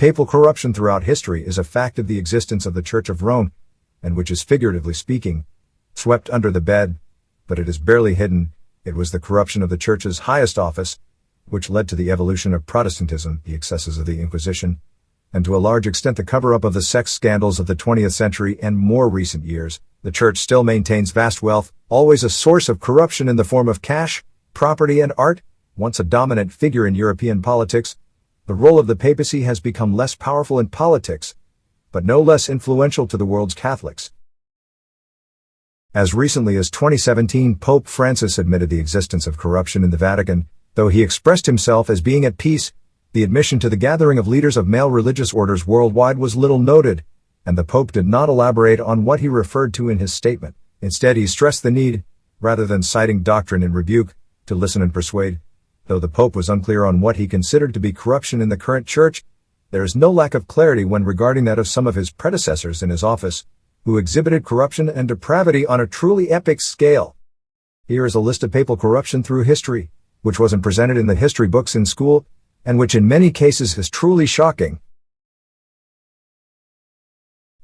Papal corruption throughout history is a fact of the existence of the Church of Rome, and which is, figuratively speaking, swept under the bed, but it is barely hidden. It was the corruption of the Church's highest office, which led to the evolution of Protestantism, the excesses of the Inquisition, and to a large extent the cover-up of the sex scandals of the 20th century and more recent years. The Church still maintains vast wealth, always a source of corruption in the form of cash, property and art. Once a dominant figure in European politics, the role of the papacy has become less powerful in politics, but no less influential to the world's Catholics. As recently as 2017, Pope Francis admitted the existence of corruption in the Vatican, though he expressed himself as being at peace. The admission to the gathering of leaders of male religious orders worldwide was little noted, and the Pope did not elaborate on what he referred to in his statement. Instead, he stressed the need, rather than citing doctrine in rebuke, to listen and persuade. Though the Pope was unclear on what he considered to be corruption in the current Church, there is no lack of clarity when regarding that of some of his predecessors in his office, who exhibited corruption and depravity on a truly epic scale. Here is a list of papal corruption through history, which wasn't presented in the history books in school, and which in many cases is truly shocking.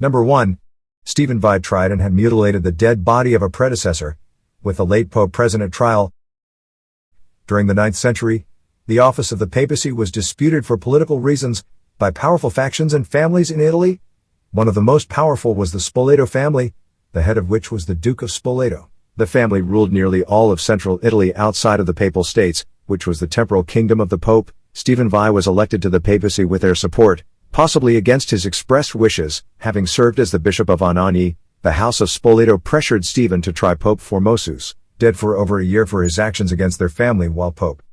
Number 1. Stephen V tried and had mutilated the dead body of a predecessor, with the late Pope present at trial. During the 9th century, the office of the papacy was disputed for political reasons by powerful factions and families in Italy. One of the most powerful was the Spoleto family, the head of which was the Duke of Spoleto. The family ruled nearly all of central Italy outside of the Papal States, which was the temporal kingdom of the Pope. Stephen V was elected to the papacy with their support, possibly against his expressed wishes. Having served as the Bishop of Anagni, the House of Spoleto pressured Stephen to try Pope Formosus, dead for over a year, for his actions against their family while Pope.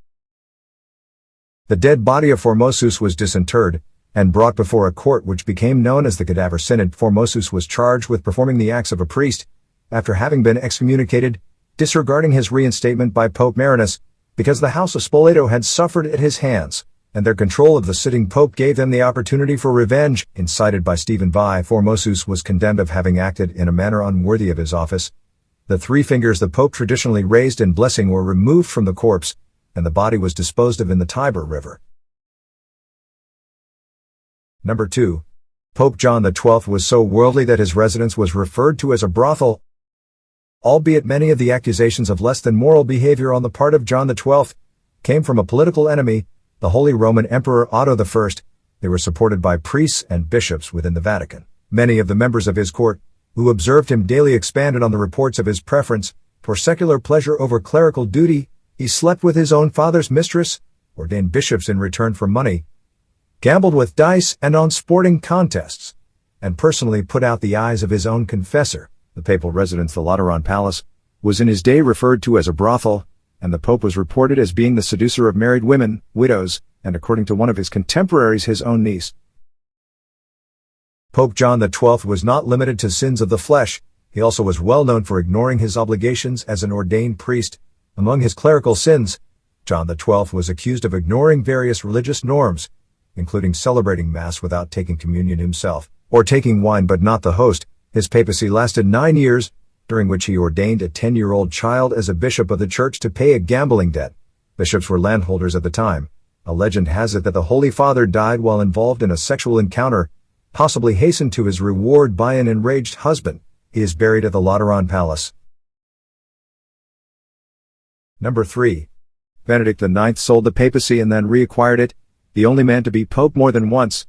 The dead body of Formosus was disinterred and brought before a court which became known as the Cadaver Synod. Formosus was charged with performing the acts of a priest, after having been excommunicated, disregarding his reinstatement by Pope Marinus, because the House of Spoleto had suffered at his hands, and their control of the sitting pope gave them the opportunity for revenge. Incited by Stephen V, Formosus was condemned of having acted in a manner unworthy of his office. The 3 fingers the Pope traditionally raised in blessing were removed from the corpse, and the body was disposed of in the Tiber River. Number 2. Pope John XII was so worldly that his residence was referred to as a brothel. Albeit many of the accusations of less than moral behavior on the part of John XII came from a political enemy, the Holy Roman Emperor Otto I, they were supported by priests and bishops within the Vatican. Many of the members of his court, who observed him daily, expanded on the reports of his preference for secular pleasure over clerical duty. He slept with his own father's mistress, ordained bishops in return for money, gambled with dice and on sporting contests, and personally put out the eyes of his own confessor. The papal residence, the Lateran Palace, was in his day referred to as a brothel, and the Pope was reported as being the seducer of married women, widows, and according to one of his contemporaries, his own niece. Pope John XII was not limited to sins of the flesh. He also was well known for ignoring his obligations as an ordained priest. Among his clerical sins, John XII was accused of ignoring various religious norms, including celebrating Mass without taking communion himself, or taking wine but not the host. His papacy lasted 9 years, during which he ordained a 10-year-old child as a bishop of the church to pay a gambling debt. Bishops were landholders at the time. A legend has it that the Holy Father died while involved in a sexual encounter, possibly hastened to his reward by an enraged husband. He is buried at the Lateran Palace. Number 3. Benedict IX sold the papacy and then reacquired it, the only man to be pope more than once.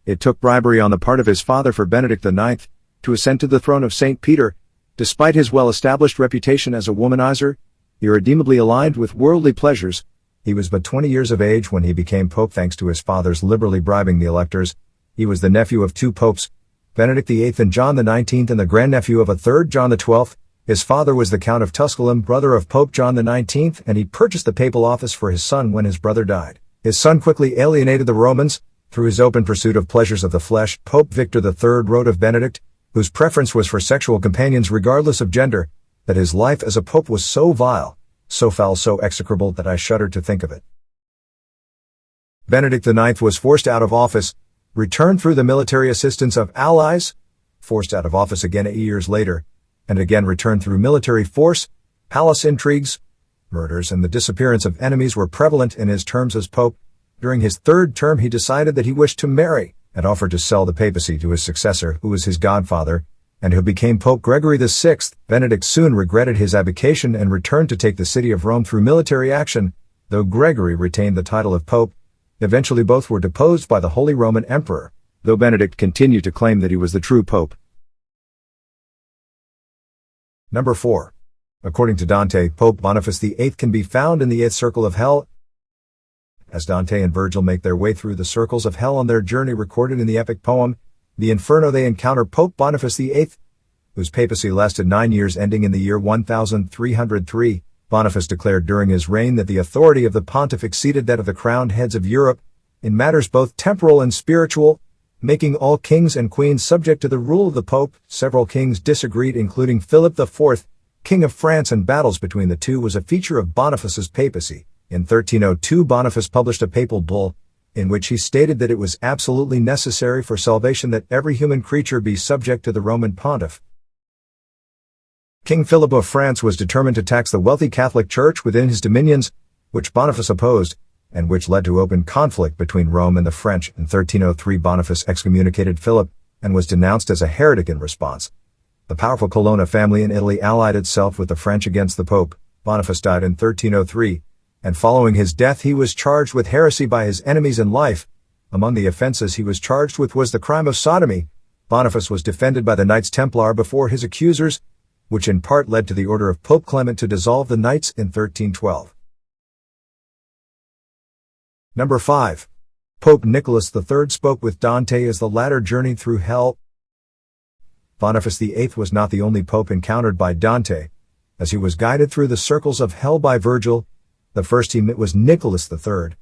It took bribery on the part of his father for Benedict IX to ascend to the throne of St. Peter. Despite his well-established reputation as a womanizer, irredeemably aligned with worldly pleasures, he was but 20 years of age when he became pope thanks to his father's liberally bribing the electors. He was the nephew of 2 popes, Benedict VIII and John XIX, and the grandnephew of a third, John XII. His father was the Count of Tusculum, brother of Pope John XIX, and he purchased the papal office for his son when his brother died. His son quickly alienated the Romans through his open pursuit of pleasures of the flesh. Pope Victor III wrote of Benedict, whose preference was for sexual companions regardless of gender, that his life as a pope was so vile, so foul, so execrable that I shudder to think of it. Benedict IX was forced out of office, returned through the military assistance of allies, forced out of office again 8 years later, and again returned through military force. Palace intrigues, murders, and the disappearance of enemies were prevalent in his terms as pope. During his third term he decided that he wished to marry, and offered to sell the papacy to his successor, who was his godfather, and who became Pope Gregory VI. Benedict soon regretted his abdication and returned to take the city of Rome through military action, though Gregory retained the title of Pope. Eventually both were deposed by the Holy Roman Emperor, though Benedict continued to claim that he was the true Pope. Number 4. According to Dante, Pope Boniface VIII can be found in the eighth circle of hell. As Dante and Virgil make their way through the circles of hell on their journey recorded in the epic poem, the Inferno, they encounter Pope Boniface VIII, whose papacy lasted 9 years ending in the year 1303. Boniface declared during his reign that the authority of the pontiff exceeded that of the crowned heads of Europe, in matters both temporal and spiritual, making all kings and queens subject to the rule of the Pope. Several kings disagreed, including Philip IV, King of France, and battles between the two was a feature of Boniface's papacy. In 1302 Boniface published a papal bull, in which he stated that it was absolutely necessary for salvation that every human creature be subject to the Roman pontiff. King Philip of France was determined to tax the wealthy Catholic Church within his dominions, which Boniface opposed, and which led to open conflict between Rome and the French. In 1303 Boniface excommunicated Philip, and was denounced as a heretic in response. The powerful Colonna family in Italy allied itself with the French against the Pope. Boniface died in 1303, and following his death he was charged with heresy by his enemies in life. Among the offenses he was charged with was the crime of sodomy. Boniface was defended by the Knights Templar before his accusers, which in part led to the order of Pope Clement to dissolve the Knights in 1312. Number 5. Pope Nicholas III spoke with Dante as the latter journeyed through hell. Boniface VIII was not the only pope encountered by Dante, as he was guided through the circles of hell by Virgil. The first he met was Nicholas III,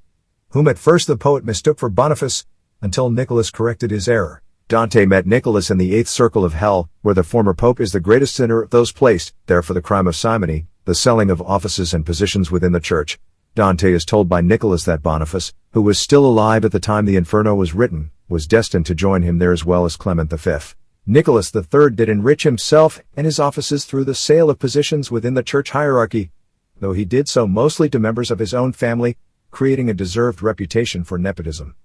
whom at first the poet mistook for Boniface, until Nicholas corrected his error. Dante met Nicholas in the eighth circle of hell, where the former pope is the greatest sinner of those placed there for the crime of simony, the selling of offices and positions within the church. Dante is told by Nicholas that Boniface, who was still alive at the time the Inferno was written, was destined to join him there as well as Clement V. Nicholas III did enrich himself and his offices through the sale of positions within the church hierarchy, though he did so mostly to members of his own family, creating a deserved reputation for nepotism.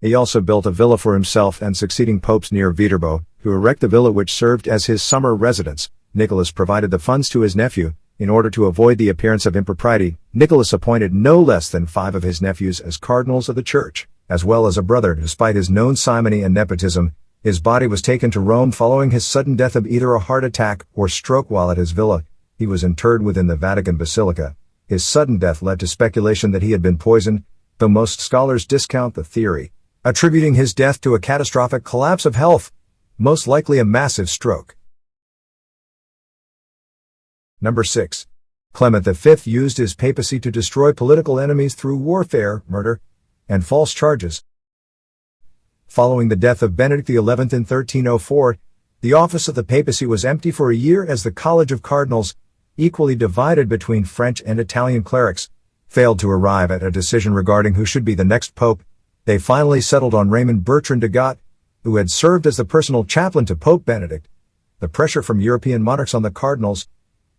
He also built a villa for himself and succeeding popes near Viterbo, to erect the villa which served as his summer residence. Nicholas provided the funds to his nephew. In order to avoid the appearance of impropriety, Nicholas appointed no less than 5 of his nephews as cardinals of the church, as well as a brother. Despite his known simony and nepotism, his body was taken to Rome following his sudden death of either a heart attack or stroke while at his villa. He was interred within the Vatican Basilica. His sudden death led to speculation that he had been poisoned, though most scholars discount the theory, attributing his death to a catastrophic collapse of health, most likely a massive stroke. Number 6. Clement V used his papacy to destroy political enemies through warfare, murder, and false charges. Following the death of Benedict XI in 1304, the office of the papacy was empty for a year as the College of Cardinals, equally divided between French and Italian clerics, failed to arrive at a decision regarding who should be the next pope. They finally settled on Raymond Bertrand de Got, who had served as the personal chaplain to Pope Benedict. The pressure from European monarchs on the cardinals,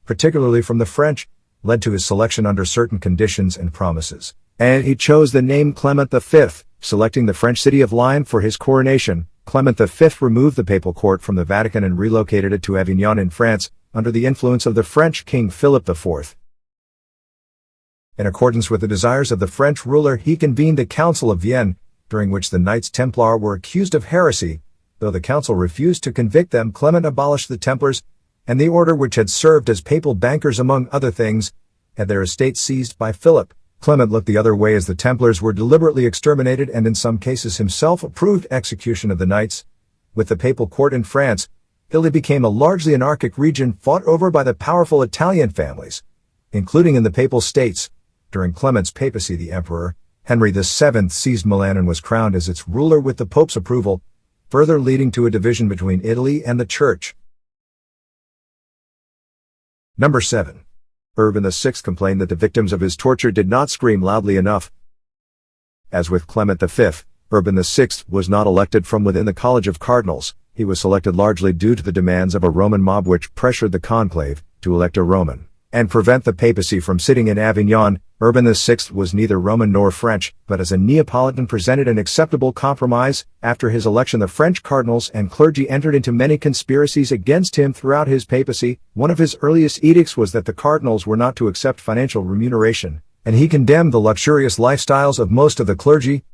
particularly from the French, led to his selection under certain conditions and promises, and he chose the name Clement V, selecting the French city of Lyon for his coronation. Clement V removed the papal court from the Vatican and relocated it to Avignon in France, under the influence of the French King Philip IV. In accordance with the desires of the French ruler, he convened a Council of Vienne, during which the Knights Templar were accused of heresy. Though the council refused to convict them, Clement abolished the Templars, and the order, which had served as papal bankers among other things, had their estates seized by Philip. Clement looked the other way as the Templars were deliberately exterminated and in some cases himself approved execution of the knights. With the papal court in France, Italy became a largely anarchic region fought over by the powerful Italian families, including in the Papal States. During Clement's papacy, the Emperor, Henry VII, seized Milan and was crowned as its ruler with the Pope's approval, further leading to a division between Italy and the Church. Number 7. Urban VI complained that the victims of his torture did not scream loudly enough. As with Clement V, Urban VI was not elected from within the College of Cardinals. He was selected largely due to the demands of a Roman mob which pressured the conclave to elect a Roman. and prevent the papacy from sitting in Avignon. Urban VI was neither Roman nor French, but as a Neapolitan presented an acceptable compromise. After his election, the French cardinals and clergy entered into many conspiracies against him throughout his papacy. One of his earliest edicts was that the cardinals were not to accept financial remuneration, and he condemned the luxurious lifestyles of most of the clergy.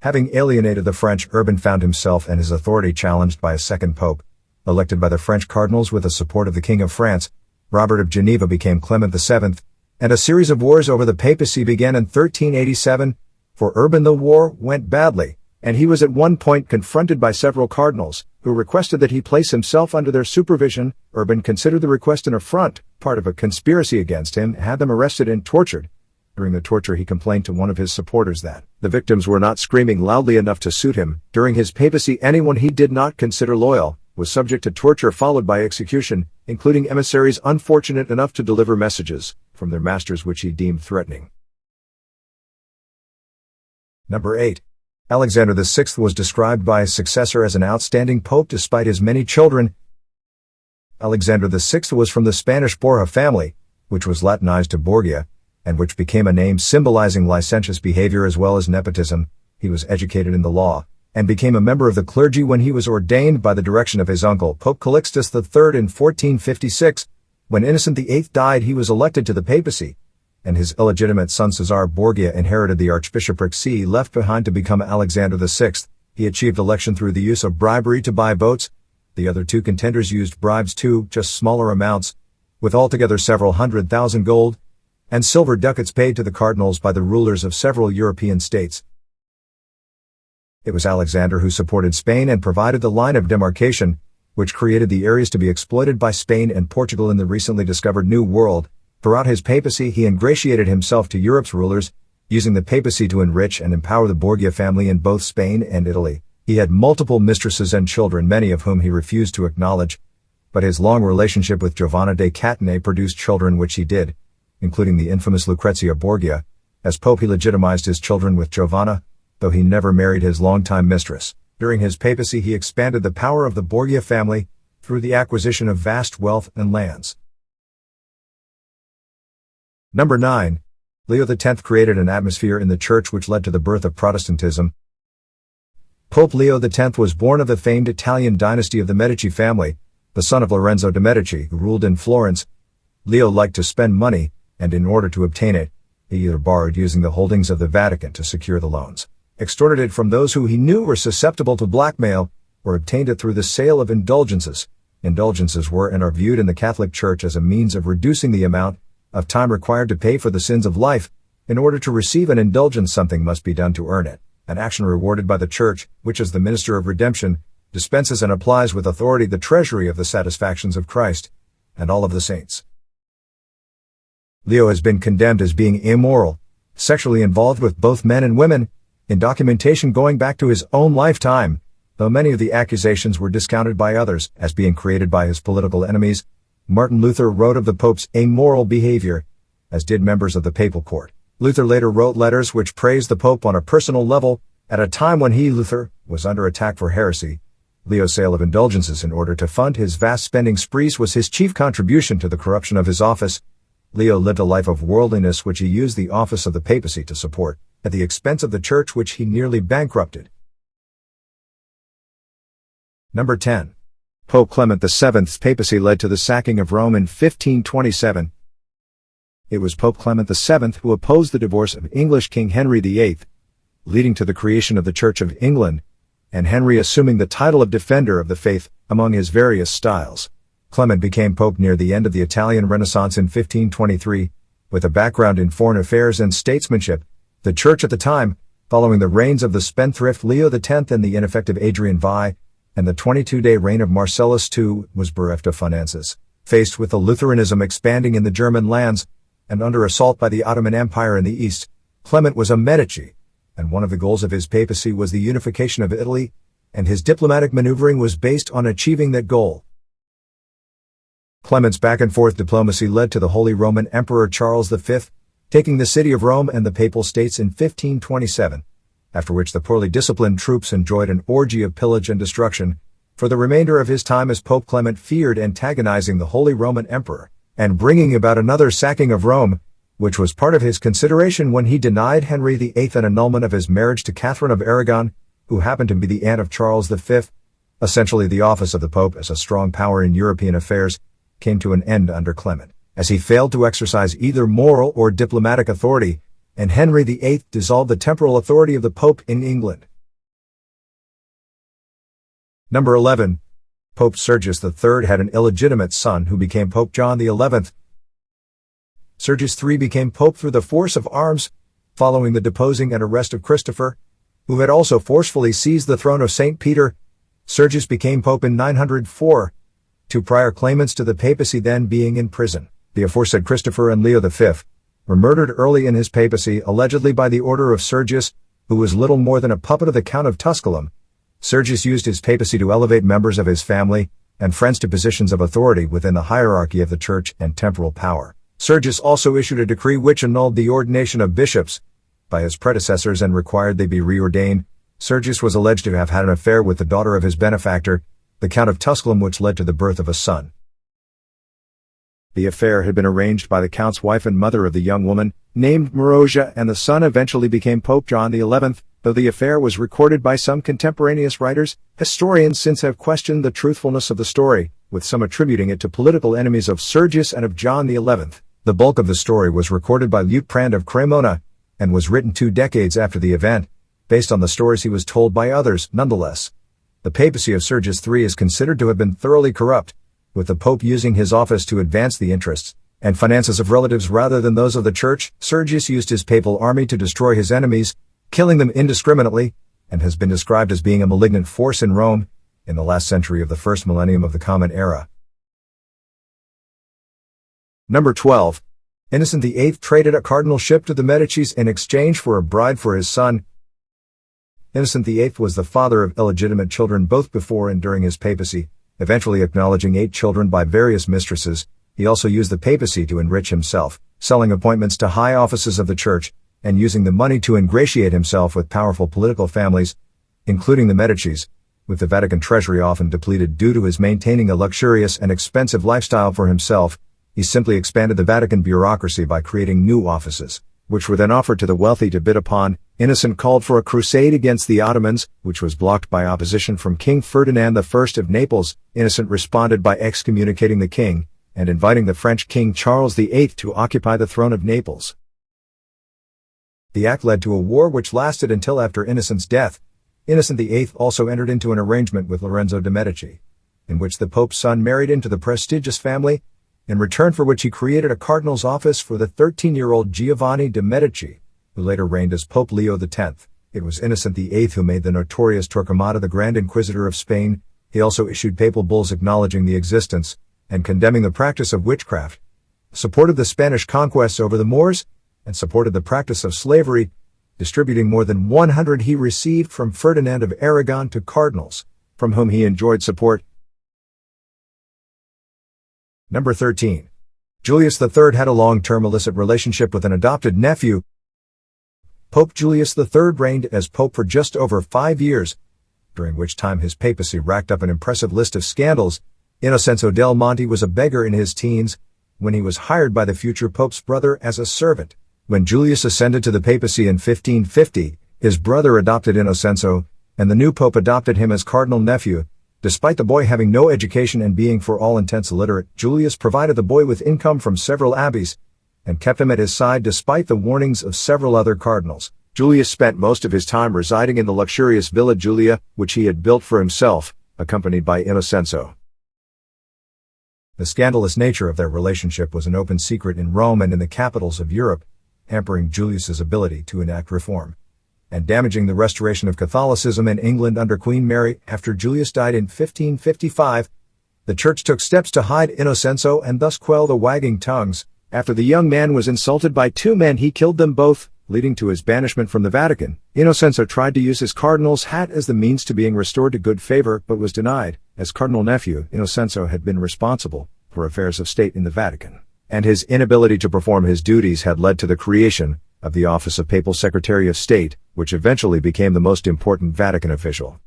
Having alienated the French, Urban found himself and his authority challenged by a second pope. Elected by the French cardinals with the support of the King of France, Robert of Geneva became Clement VII, and a series of wars over the papacy began in 1387. For Urban the war went badly, and he was at one point confronted by several cardinals, who requested that he place himself under their supervision. Urban considered the request an affront, part of a conspiracy against him, had them arrested and tortured. During the torture he complained to one of his supporters that the victims were not screaming loudly enough to suit him. During his papacy, anyone he did not consider loyal was subject to torture followed by execution, including emissaries unfortunate enough to deliver messages from their masters which he deemed threatening. Number 8. Alexander VI was described by his successor as an outstanding pope despite his many children. Alexander VI was from the Spanish Borja family, which was Latinized to Borgia, and which became a name symbolizing licentious behavior as well as nepotism. He was educated in the law, and became a member of the clergy when he was ordained by the direction of his uncle, Pope Sixtus III, in 1456. When Innocent VIII died, he was elected to the papacy, and his illegitimate son Cesare Borgia inherited the archbishopric he left behind to become Alexander VI. He achieved election through the use of bribery to buy votes. The other two contenders used bribes too, just smaller amounts, with altogether several 100,000 gold and silver ducats paid to the cardinals by the rulers of several European states. It was Alexander who supported Spain and provided the line of demarcation, which created the areas to be exploited by Spain and Portugal in the recently discovered New World. Throughout his papacy, he ingratiated himself to Europe's rulers, using the papacy to enrich and empower the Borgia family in both Spain and Italy. He had multiple mistresses and children, many of whom he refused to acknowledge, but his long relationship with Giovanna de Catane produced children which he did, including the infamous Lucrezia Borgia. As Pope, he legitimized his children with Giovanna, though he never married his longtime mistress. During his papacy, he expanded the power of the Borgia family through the acquisition of vast wealth and lands. Number 9. Leo X created an atmosphere in the Church which led to the birth of Protestantism. Pope Leo X was born of the famed Italian dynasty of the Medici family, the son of Lorenzo de' Medici, who ruled in Florence. Leo liked to spend money, and in order to obtain it, he either borrowed using the holdings of the Vatican to secure the loans, extorted it from those who he knew were susceptible to blackmail, or obtained it through the sale of indulgences. Indulgences were and are viewed in the Catholic Church as a means of reducing the amount of time required to pay for the sins of life. In order to receive an indulgence, something must be done to earn it. An action rewarded by the Church, which is the minister of redemption, dispenses and applies with authority the treasury of the satisfactions of Christ and all of the saints. Leo has been condemned as being immoral, sexually involved with both men and women, in documentation going back to his own lifetime, though many of the accusations were discounted by others as being created by his political enemies. Martin Luther wrote of the Pope's immoral behavior, as did members of the papal court. Luther later wrote letters which praised the Pope on a personal level, at a time when he, Luther, was under attack for heresy. Leo's sale of indulgences in order to fund his vast spending sprees was his chief contribution to the corruption of his office. Leo lived a life of worldliness which he used the office of the papacy to support, at the expense of the Church which he nearly bankrupted. Number 10. Pope Clement VII's papacy led to the sacking of Rome in 1527. It was Pope Clement VII who opposed the divorce of English King Henry VIII, leading to the creation of the Church of England, and Henry assuming the title of Defender of the Faith among his various styles. Clement became pope near the end of the Italian Renaissance in 1523, with a background in foreign affairs and statesmanship. The Church at the time, following the reigns of the spendthrift Leo X and the ineffective Adrian VI, and the 22-day reign of Marcellus II, was bereft of finances. Faced with the Lutheranism expanding in the German lands, and under assault by the Ottoman Empire in the East, Clement was a Medici, and one of the goals of his papacy was the unification of Italy, and his diplomatic maneuvering was based on achieving that goal. Clement's back-and-forth diplomacy led to the Holy Roman Emperor Charles V taking the city of Rome and the Papal States in 1527, after which the poorly disciplined troops enjoyed an orgy of pillage and destruction. For the remainder of his time as Pope, Clement feared antagonizing the Holy Roman Emperor, and bringing about another sacking of Rome, which was part of his consideration when he denied Henry VIII an annulment of his marriage to Catherine of Aragon, who happened to be the aunt of Charles V. Essentially, the office of the Pope as a strong power in European affairs came to an end under Clement, as he failed to exercise either moral or diplomatic authority, and Henry VIII dissolved the temporal authority of the Pope in England. Number 11. Pope Sergius III had an illegitimate son who became Pope John XI. Sergius III became pope through the force of arms, following the deposing and arrest of Christopher, who had also forcefully seized the throne of St. Peter. Sergius became pope in 904, two prior claimants to the papacy then being in prison. The aforesaid Christopher and Leo V were murdered early in his papacy, allegedly by the order of Sergius, who was little more than a puppet of the Count of Tusculum. Sergius used his papacy to elevate members of his family and friends to positions of authority within the hierarchy of the church and temporal power. Sergius also issued a decree which annulled the ordination of bishops by his predecessors and required they be reordained. Sergius was alleged to have had an affair with the daughter of his benefactor, the Count of Tusculum, which led to the birth of a son. The affair had been arranged by the Count's wife and mother of the young woman, named Marozia, and the son eventually became Pope John XI, though the affair was recorded by some contemporaneous writers. Historians since have questioned the truthfulness of the story, with some attributing it to political enemies of Sergius and of John XI. The bulk of the story was recorded by Liutprand of Cremona, and was written 2 decades after the event, based on the stories he was told by others. Nonetheless, the papacy of Sergius III is considered to have been thoroughly corrupt, with the Pope using his office to advance the interests and finances of relatives rather than those of the Church. Sergius used his papal army to destroy his enemies, killing them indiscriminately, and has been described as being a malignant force in Rome in the last century of the first millennium of the Common Era. Number 12. Innocent VIII traded a cardinalship to the Medicis in exchange for a bride for his son. Innocent VIII was the father of illegitimate children both before and during his papacy, eventually acknowledging 8 children by various mistresses. He also used the papacy to enrich himself, selling appointments to high offices of the church, and using the money to ingratiate himself with powerful political families, including the Medicis, with the Vatican treasury often depleted due to his maintaining a luxurious and expensive lifestyle for himself. He simply expanded the Vatican bureaucracy by creating new offices, which were then offered to the wealthy to bid upon. Innocent called for a crusade against the Ottomans, which was blocked by opposition from King Ferdinand I of Naples. Innocent responded by excommunicating the king, and inviting the French King Charles VIII to occupy the throne of Naples. The act led to a war which lasted until after Innocent's death. Innocent VIII also entered into an arrangement with Lorenzo de' Medici, in which the Pope's son married into the prestigious family, in return for which he created a cardinal's office for the 13-year-old Giovanni de' Medici, who later reigned as Pope Leo X. It was Innocent VIII who made the notorious Torquemada the Grand Inquisitor of Spain. He also issued papal bulls acknowledging the existence and condemning the practice of witchcraft, supported the Spanish conquests over the Moors, and supported the practice of slavery, distributing more than 100 he received from Ferdinand of Aragon to cardinals, from whom he enjoyed support. Number 13. Julius III had a long-term illicit relationship with an adopted nephew. Pope Julius III reigned as pope for just over 5 years, during which time his papacy racked up an impressive list of scandals. Innocenzo del Monte was a beggar in his teens, when he was hired by the future pope's brother as a servant. When Julius ascended to the papacy in 1550, his brother adopted Innocenzo, and the new pope adopted him as cardinal nephew. Despite the boy having no education and being for all intents illiterate, Julius provided the boy with income from several abbeys, and kept him at his side despite the warnings of several other cardinals. Julius spent most of his time residing in the luxurious Villa Giulia, which he had built for himself, accompanied by Innocenzo. The scandalous nature of their relationship was an open secret in Rome and in the capitals of Europe, hampering Julius's ability to enact reform, and damaging the restoration of Catholicism in England under Queen Mary. After Julius died in 1555, the church took steps to hide Innocenzo and thus quell the wagging tongues. After the young man was insulted by 2 men, he killed them both, leading to his banishment from the Vatican. Innocenzo tried to use his cardinal's hat as the means to being restored to good favor, but was denied. As cardinal nephew, Innocenzo had been responsible for affairs of state in the Vatican, and his inability to perform his duties had led to the creation of the office of Papal Secretary of State, which eventually became the most important Vatican official.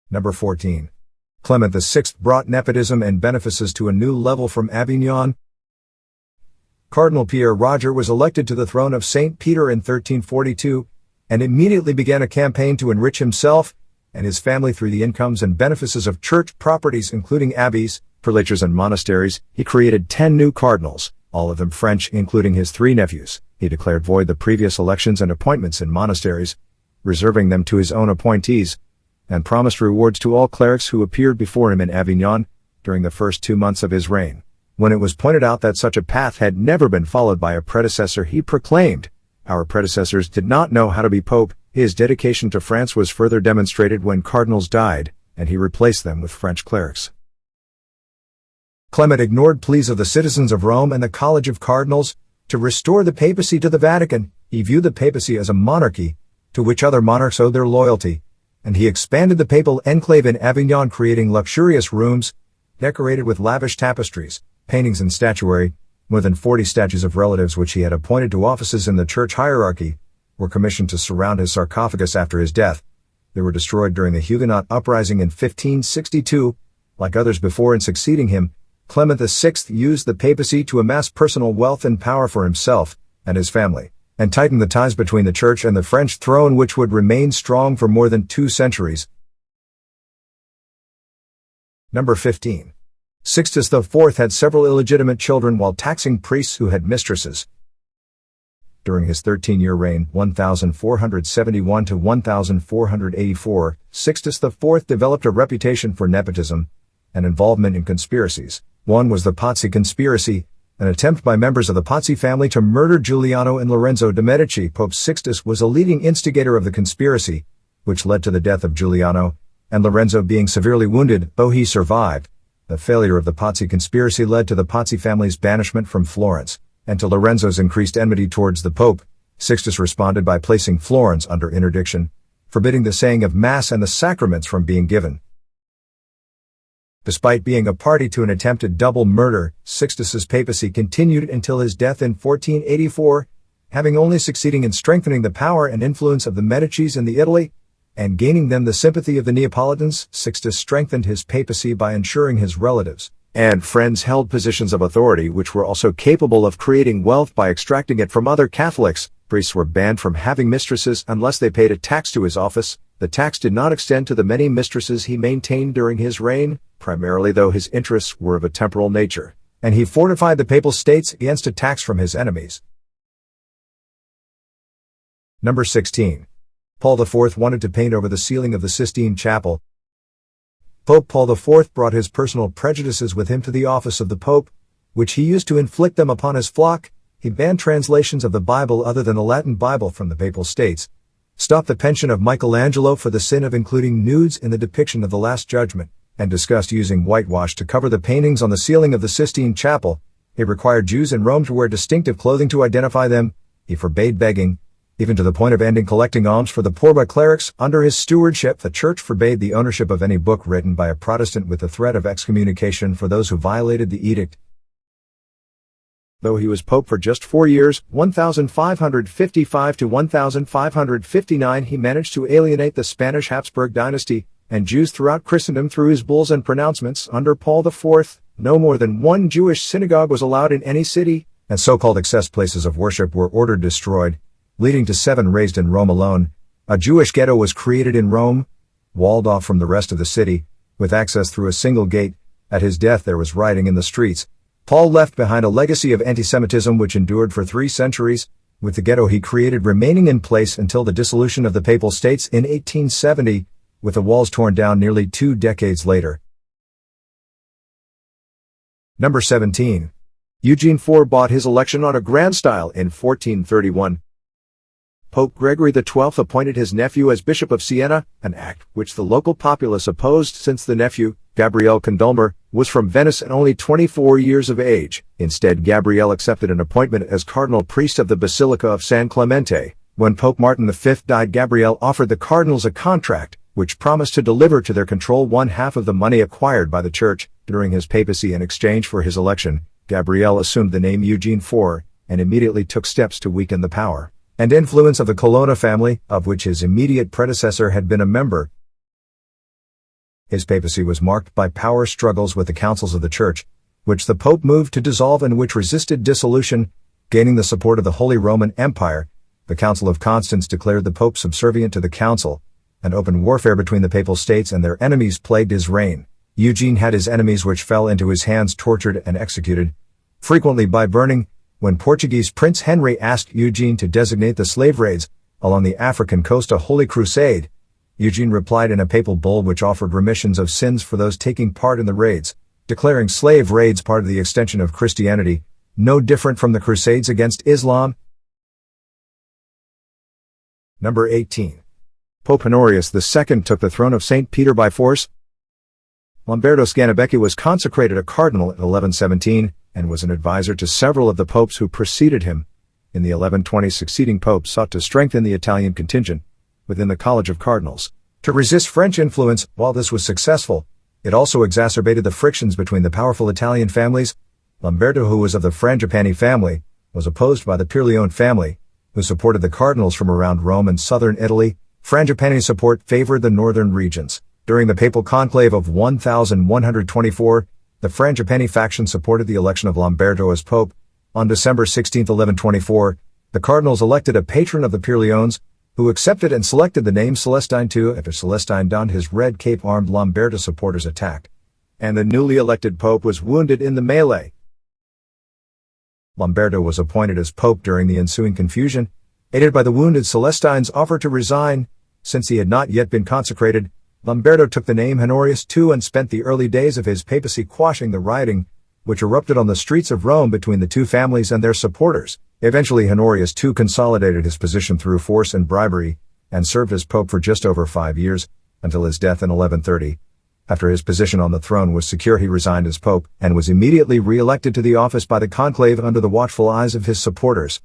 Number 14. Clement VI brought nepotism and benefices to a new level from Avignon. Cardinal Pierre Roger was elected to the throne of St. Peter in 1342, and immediately began a campaign to enrich himself and his family through the incomes and benefices of church properties including abbeys, prelatures and monasteries. He created 10 new cardinals, all of them French, including his 3 nephews. He declared void the previous elections and appointments in monasteries, reserving them to his own appointees, and promised rewards to all clerics who appeared before him in Avignon during the first 2 months of his reign. When it was pointed out that such a path had never been followed by a predecessor, he proclaimed, "Our predecessors did not know how to be pope." His dedication to France was further demonstrated when cardinals died, and he replaced them with French clerics. Clement ignored pleas of the citizens of Rome and the College of Cardinals to restore the papacy to the Vatican. He viewed the papacy as a monarchy to which other monarchs owed their loyalty, and he expanded the papal enclave in Avignon, creating luxurious rooms decorated with lavish tapestries, paintings and statuary. More than 40 statues of relatives which he had appointed to offices in the church hierarchy were commissioned to surround his sarcophagus after his death. They were destroyed during the Huguenot uprising in 1562. Like others before and succeeding him, Clement VI used the papacy to amass personal wealth and power for himself and his family, and tighten the ties between the church and the French throne, which would remain strong for more than 2 centuries. Number 15. Sixtus IV had several illegitimate children while taxing priests who had mistresses. During his 13-year reign, 1471 to 1484, Sixtus IV developed a reputation for nepotism and involvement in conspiracies. One was the Papacy conspiracy, an attempt by members of the Papacy family to murder Giuliano and Lorenzo de' Medici. Pope Sixtus was a leading instigator of the conspiracy, which led to the death of Giuliano, and Lorenzo being severely wounded, though he survived. The failure of the Papacy conspiracy led to the Papacy family's banishment from Florence, and to Lorenzo's increased enmity towards the Pope. Sixtus responded by placing Florence under interdiction, forbidding the saying of Mass and the sacraments from being given. Despite being a party to an attempted double murder, Sixtus's papacy continued until his death in 1484, having only succeeding in strengthening the power and influence of the Medicis in Italy, and gaining them the sympathy of the Neapolitans. Sixtus strengthened his papacy by ensuring his relatives and friends held positions of authority which were also capable of creating wealth by extracting it from other Catholics. Priests were banned from having mistresses unless they paid a tax to his office. The tax did not extend to the many mistresses he maintained during his reign, primarily though his interests were of a temporal nature, and he fortified the Papal States against attacks from his enemies. Number 16. Paul IV wanted to paint over the ceiling of the Sistine Chapel. Pope Paul IV brought his personal prejudices with him to the office of the Pope, which he used to inflict them upon his flock. He banned translations of the Bible other than the Latin Bible from the Papal States, stopped the pension of Michelangelo for the sin of including nudes in the depiction of the Last Judgment, and discussed using whitewash to cover the paintings on the ceiling of the Sistine Chapel. He required Jews in Rome to wear distinctive clothing to identify them. He forbade begging, even to the point of ending collecting alms for the poor by clerics. Under his stewardship, the Church forbade the ownership of any book written by a Protestant with the threat of excommunication for those who violated the edict. Though he was pope for just 4 years, 1555 to 1559, he managed to alienate the Spanish Habsburg dynasty and Jews throughout Christendom through his bulls and pronouncements. Under Paul IV, no more than 1 Jewish synagogue was allowed in any city, and so-called excess places of worship were ordered destroyed, leading to 7 raised in Rome alone. A Jewish ghetto was created in Rome, walled off from the rest of the city, with access through a single gate. At his death there was rioting in the streets. Paul left behind a legacy of anti-Semitism which endured for 3 centuries, with the ghetto he created remaining in place until the dissolution of the Papal States in 1870, with the walls torn down nearly 2 decades later. Number 17. Eugene IV bought his election on a grand scale in 1431. Pope Gregory XII appointed his nephew as Bishop of Siena, an act which the local populace opposed since the nephew, Gabriele Condulmer, was from Venice and only 24 years of age. Instead, Gabriele accepted an appointment as cardinal priest of the Basilica of San Clemente. When Pope Martin V died, Gabriele offered the cardinals a contract, which promised to deliver to their control 1/2 of the money acquired by the Church during his papacy in exchange for his election. Gabriele assumed the name Eugene IV, and immediately took steps to weaken the power and influence of the Colonna family, of which his immediate predecessor had been a member. His papacy was marked by power struggles with the councils of the Church, which the Pope moved to dissolve and which resisted dissolution, gaining the support of the Holy Roman Empire. The Council of Constance declared the Pope subservient to the Council, and open warfare between the Papal States and their enemies plagued his reign. Eugene had his enemies which fell into his hands tortured and executed, frequently by burning. When Portuguese Prince Henry asked Eugene to designate the slave raids along the African coast a Holy Crusade, Eugene replied in a papal bull which offered remissions of sins for those taking part in the raids, declaring slave raids part of the extension of Christianity, no different from the Crusades against Islam. Number 18. Pope Honorius II took the throne of St. Peter by force. Lamberto Scandalous was consecrated a cardinal in 1117, and was an advisor to several of the popes who preceded him. In the 1120s, succeeding popes sought to strengthen the Italian contingent within the College of Cardinals to resist French influence. While this was successful, it also exacerbated the frictions between the powerful Italian families. Lamberto, who was of the Frangipani family, was opposed by the Pirleone family, who supported the cardinals from around Rome and southern Italy. Frangipani's support favored the northern regions. During the papal conclave of 1124, the Frangipani faction supported the election of Lamberto as pope. On December 16, 1124, the cardinals elected a patron of the Pirleones, who accepted and selected the name Celestine II after Celestine donned his red cape. Armed Lamberto supporters attacked, and the newly elected pope was wounded in the melee. Lamberto was appointed as pope during the ensuing confusion. Aided by the wounded Celestine's offer to resign, since he had not yet been consecrated, Lamberto took the name Henorius II and spent the early days of his papacy quashing the rioting, which erupted on the streets of Rome between the two families and their supporters. Eventually Honorius II consolidated his position through force and bribery, and served as pope for just over 5 years, until his death in 1130. After his position on the throne was secure, he resigned as pope, and was immediately re-elected to the office by the conclave under the watchful eyes of his supporters.